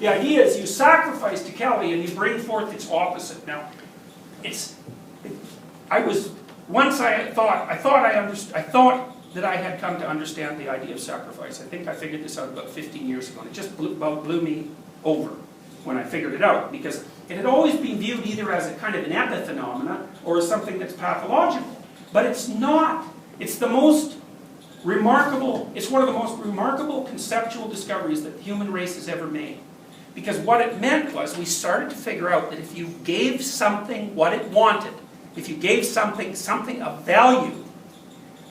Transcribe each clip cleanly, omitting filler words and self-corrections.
The idea is you sacrifice to Kelly and you bring forth its opposite. Now, once I thought that I had come to understand the idea of sacrifice. I think I figured this out about 15 years ago, and it just blew me over when I figured it out, because it had always been viewed either as a kind of an epiphenomena or as something that's pathological. But it's not. It's the most remarkable, it's one of the most remarkable conceptual discoveries that the human race has ever made. Because what it meant was we started to figure out that if you gave something what it wanted, if you gave something of value,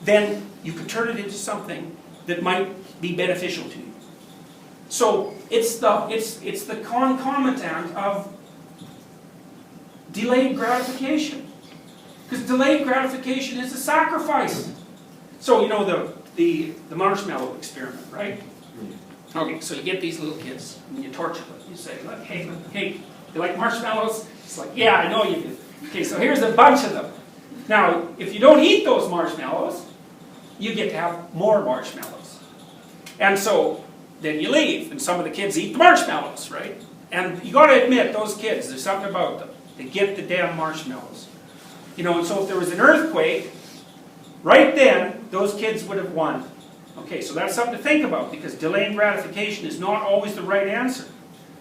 then you could turn it into something that might be beneficial to you. So it's the concomitant of delayed gratification. Because delayed gratification is a sacrifice. So you know the marshmallow experiment, right? Okay, so you get these little kids and you torture them. You say, like, hey, you like marshmallows? It's like, yeah, I know you do. Okay, so here's a bunch of them. Now, if you don't eat those marshmallows, you get to have more marshmallows. And so then you leave, and some of the kids eat the marshmallows, right? And you got to admit, those kids, there's something about them. They get the damn marshmallows. You know, and so if there was an earthquake, right then, those kids would have won. Okay, so that's something to think about, because delayed gratification is not always the right answer.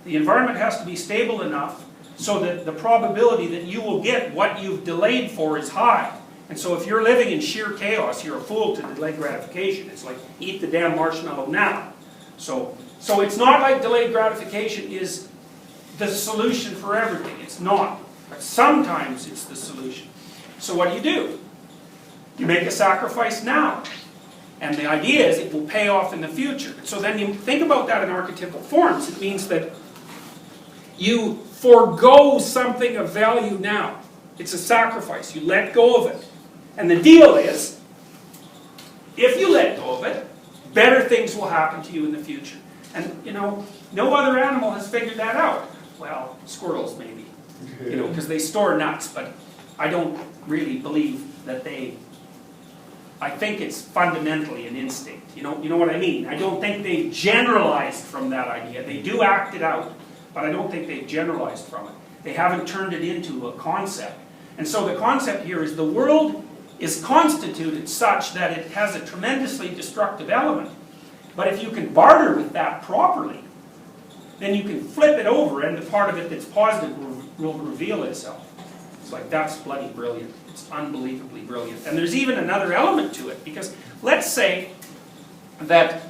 The environment has to be stable enough so that the probability that you will get what you've delayed for is high. And so if you're living in sheer chaos, you're a fool to delayed gratification. It's like, eat the damn marshmallow now. So it's not like delayed gratification is the solution for everything. It's not. But sometimes it's the solution. So what do? You make a sacrifice now. And the idea is it will pay off in the future. So then you think about that in archetypal forms. It means that you forego something of value now. It's a sacrifice. You let go of it. And the deal is, if you let go of it, better things will happen to you in the future. And, you know, no other animal has figured that out. Well, squirrels maybe, you know, because they store nuts, but I don't really believe that they... I think it's fundamentally an instinct. You know what I mean? I don't think they've generalized from that idea. They do act it out, but I don't think they've generalized from it. They haven't turned it into a concept. And so the concept here is the world is constituted such that it has a tremendously destructive element. But if you can barter with that properly, then you can flip it over, and the part of it that's positive will reveal itself. It's like, that's bloody brilliant. It's unbelievably brilliant. And there's even another element to it, because let's say that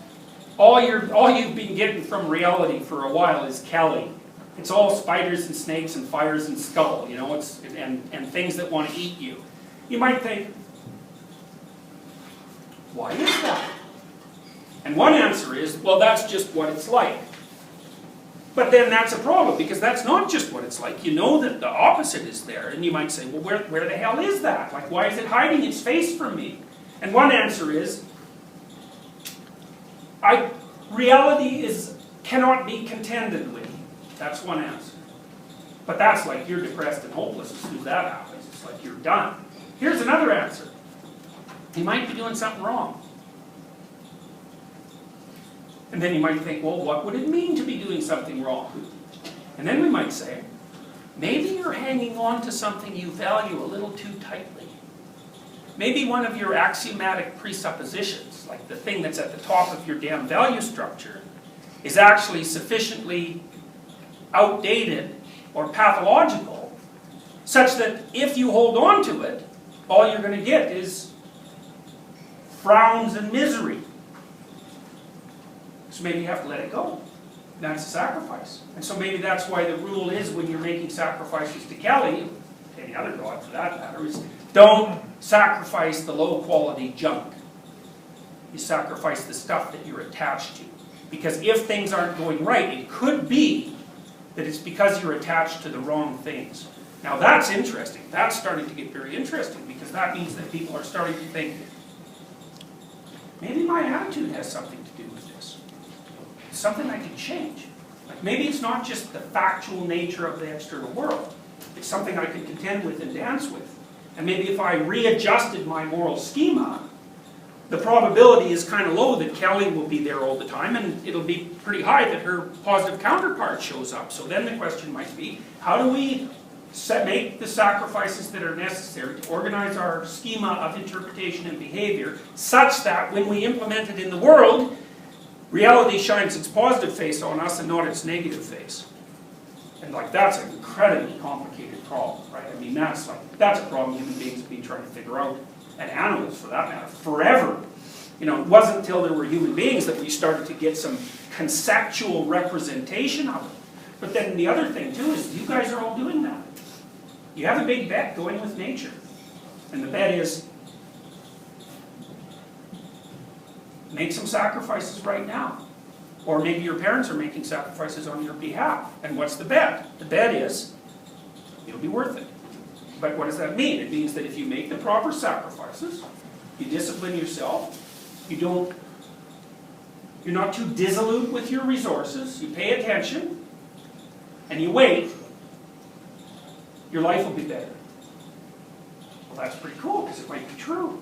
all you've been getting from reality for a while is Kelly. It's all spiders and snakes and fires and skull, you know, and things that want to eat you. You might think, why is that? And one answer is, well, that's just what it's like. But then that's a problem, because that's not just what it's like. You know that the opposite is there, and you might say, well, where the hell is that? Like, why is it hiding its face from me? And one answer is, reality cannot be contended with. That's one answer. But that's like, you're depressed and hopeless as soon as that happens. It's like, you're done. Here's another answer. You might be doing something wrong. And then you might think, well, what would it mean to be doing something wrong? And then we might say, maybe you're hanging on to something you value a little too tightly. Maybe one of your axiomatic presuppositions, like the thing that's at the top of your damn value structure, is actually sufficiently outdated or pathological, such that if you hold on to it, all you're going to get is frowns and misery. So maybe you have to let it go. That's a sacrifice. And so maybe that's why the rule is, when you're making sacrifices to Kelly, any other god for that matter, is don't sacrifice the low quality junk. You sacrifice the stuff that you're attached to. Because if things aren't going right, it could be that it's because you're attached to the wrong things. Now that's interesting. That's starting to get very interesting, because that means that people are starting to think, maybe my attitude has something to do with this. It's something I can change. Like, maybe it's not just the factual nature of the external world. It's something I can contend with and dance with. And maybe if I readjusted my moral schema, the probability is kind of low that Kelly will be there all the time, and it'll be pretty high that her positive counterpart shows up. So then the question might be, how do we make the sacrifices that are necessary to organize our schema of interpretation and behavior such that when we implement it in the world, reality shines its positive face on us and not its negative face? And like, that's an incredibly complicated problem, right? I mean, that's a problem human beings have been trying to figure out, and animals for that matter, forever. You know, it wasn't until there were human beings that we started to get some conceptual representation of it. But then the other thing too is you guys are all doing that. You have a big bet going with nature. And the bet is, make some sacrifices right now. Or maybe your parents are making sacrifices on your behalf. And what's the bet? The bet is, it'll be worth it. But what does that mean? It means that if you make the proper sacrifices, you discipline yourself, you're not too dissolute with your resources, you pay attention, and you wait, your life will be better. Well, that's pretty cool, because it might be true.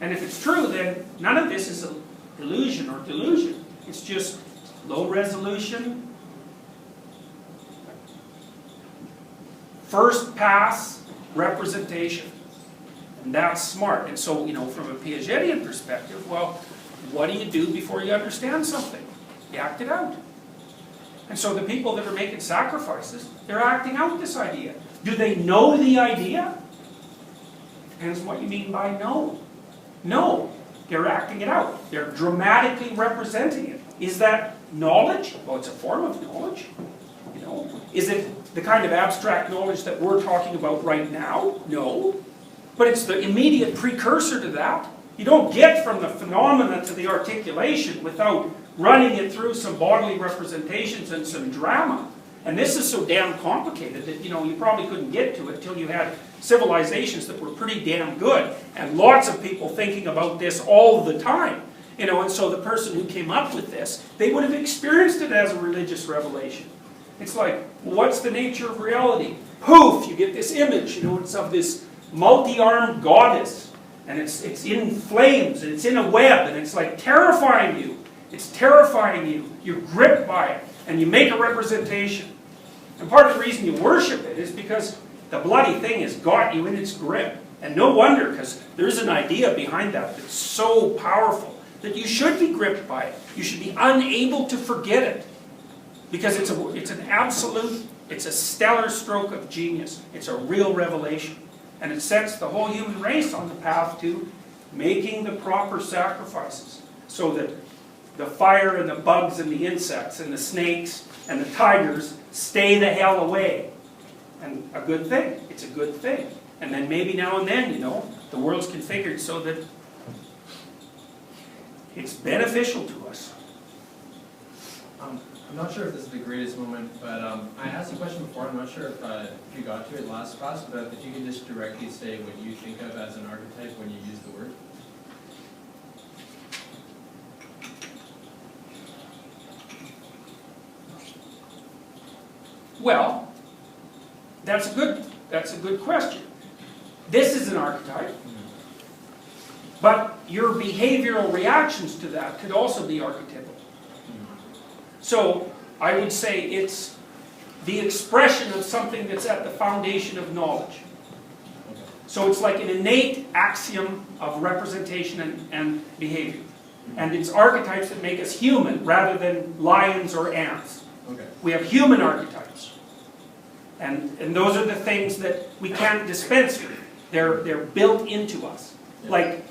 And if it's true, then none of this is an illusion or delusion. It's just low resolution, first pass representation. And that's smart. And so, you know, from a Piagetian perspective, well, what do you do before you understand something? You act it out. And so the people that are making sacrifices, they're acting out this idea. Do they know the idea? Depends on what you mean by know. No, they're acting it out. They're dramatically representing it. Is that knowledge? Well, it's a form of knowledge. You know, is it the kind of abstract knowledge that we're talking about right now? No. But it's the immediate precursor to that. You don't get from the phenomena to the articulation without running it through some bodily representations and some drama. And this is so damn complicated that, you know, you probably couldn't get to it till you had civilizations that were pretty damn good, and lots of people thinking about this all the time. You know, and so the person who came up with this, they would have experienced it as a religious revelation. It's like, well, what's the nature of reality? Poof, you get this image, you know, it's of this multi-armed goddess, and it's in flames, and it's in a web, and it's like terrifying you. It's terrifying you. You're gripped by it, and you make a representation. And part of the reason you worship it is because the bloody thing has got you in its grip. And no wonder, because there's an idea behind that that's so powerful that you should be gripped by it. You should be unable to forget it. Because it's an absolute, it's a stellar stroke of genius. It's a real revelation. And it sets the whole human race on the path to making the proper sacrifices so that the fire and the bugs and the insects and the snakes and the tigers stay the hell away. And a good thing. It's a good thing. And then maybe now and then, you know, the world's configured so that it's beneficial to us. I'm not sure if this is the greatest moment, but I asked a question before. I'm not sure if you got to it last class, but if you could just directly say what you think of as an archetype when you use the word. Well, that's a good question. This is an archetype, but your behavioral reactions to that could also be archetypal. So I would say it's the expression of something that's at the foundation of knowledge. So it's like an innate axiom of representation and behavior. And it's archetypes that make us human rather than lions or ants. Okay. We have human archetypes. And those are the things that we can't dispense with. They're built into us. Yeah. Like,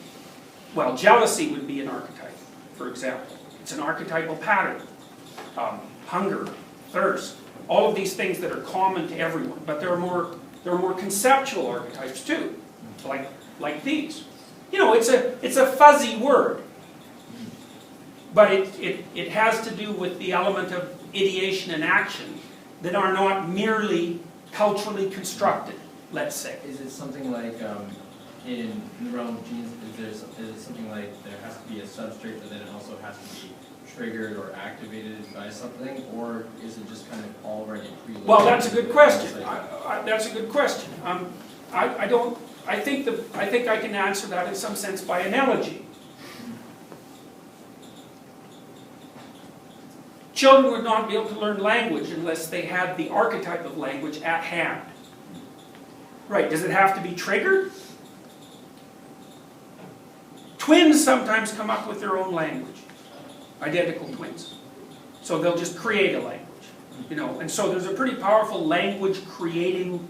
well, jealousy would be an archetype, for example. It's an archetypal pattern. Hunger, thirst, all of these things that are common to everyone. But there are more conceptual archetypes too, like these. You know, it's a fuzzy word, but it has to do with the element of ideation and action that are not merely culturally constructed, let's say. Is it something like, in the realm of genes, is it something like there has to be a substrate, but then it also has to be triggered or activated by something, or is it just kind of already preloaded? Well, that's a good question. That's a good question. I think I can answer that in some sense by analogy. children would not be able to learn language unless they had the archetype of language at hand. Right, does it have to be triggered? Twins sometimes come up with their own language, identical twins. So they'll just create a language, you know, and so there's a pretty powerful language creating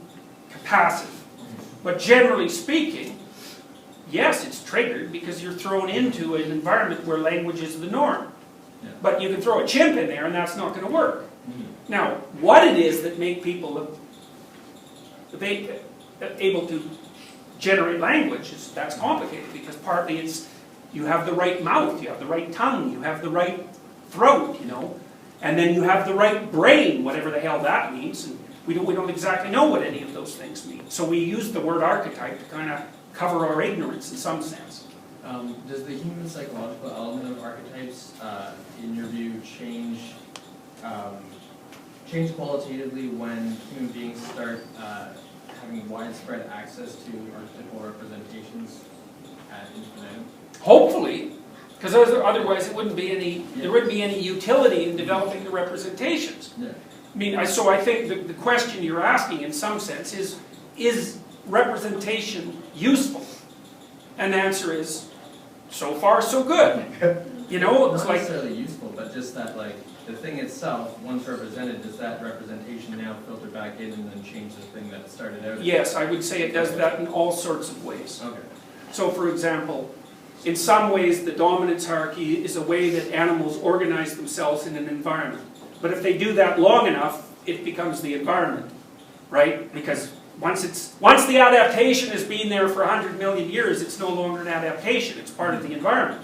capacity. But generally speaking, yes, it's triggered because you're thrown into an environment where language is the norm. Yeah. But you can throw a chimp in there and that's not going to work. Now, what it is that make people able to generate language, that's complicated because partly it's you have the right mouth, you have the right tongue, you have the right throat, you know, and then you have the right brain, whatever the hell that means, and we don't exactly know what any of those things mean. So we use the word archetype to kind of cover our ignorance in some sense. Does the human psychological element of archetypes, in your view, change qualitatively when human beings start having widespread access to archetypal representations ad infinitum? Hopefully, because otherwise it wouldn't be any, there wouldn't be any utility in developing the representations. Yeah. I mean, so I think the question you're asking in some sense is representation useful? And the answer is, so far so good. You know, it's Not like, necessarily useful, but just that, like, the thing itself, once represented, does that representation now filter back in and then change the thing that it started out as? yes, I would say it does that in all sorts of ways. Okay. So for example, in some ways the dominance hierarchy is a way that animals organize themselves in an environment. But if they do that long enough, it becomes the environment, right? Because once the adaptation has been there for 100 million years, it's no longer an adaptation, it's part of the environment.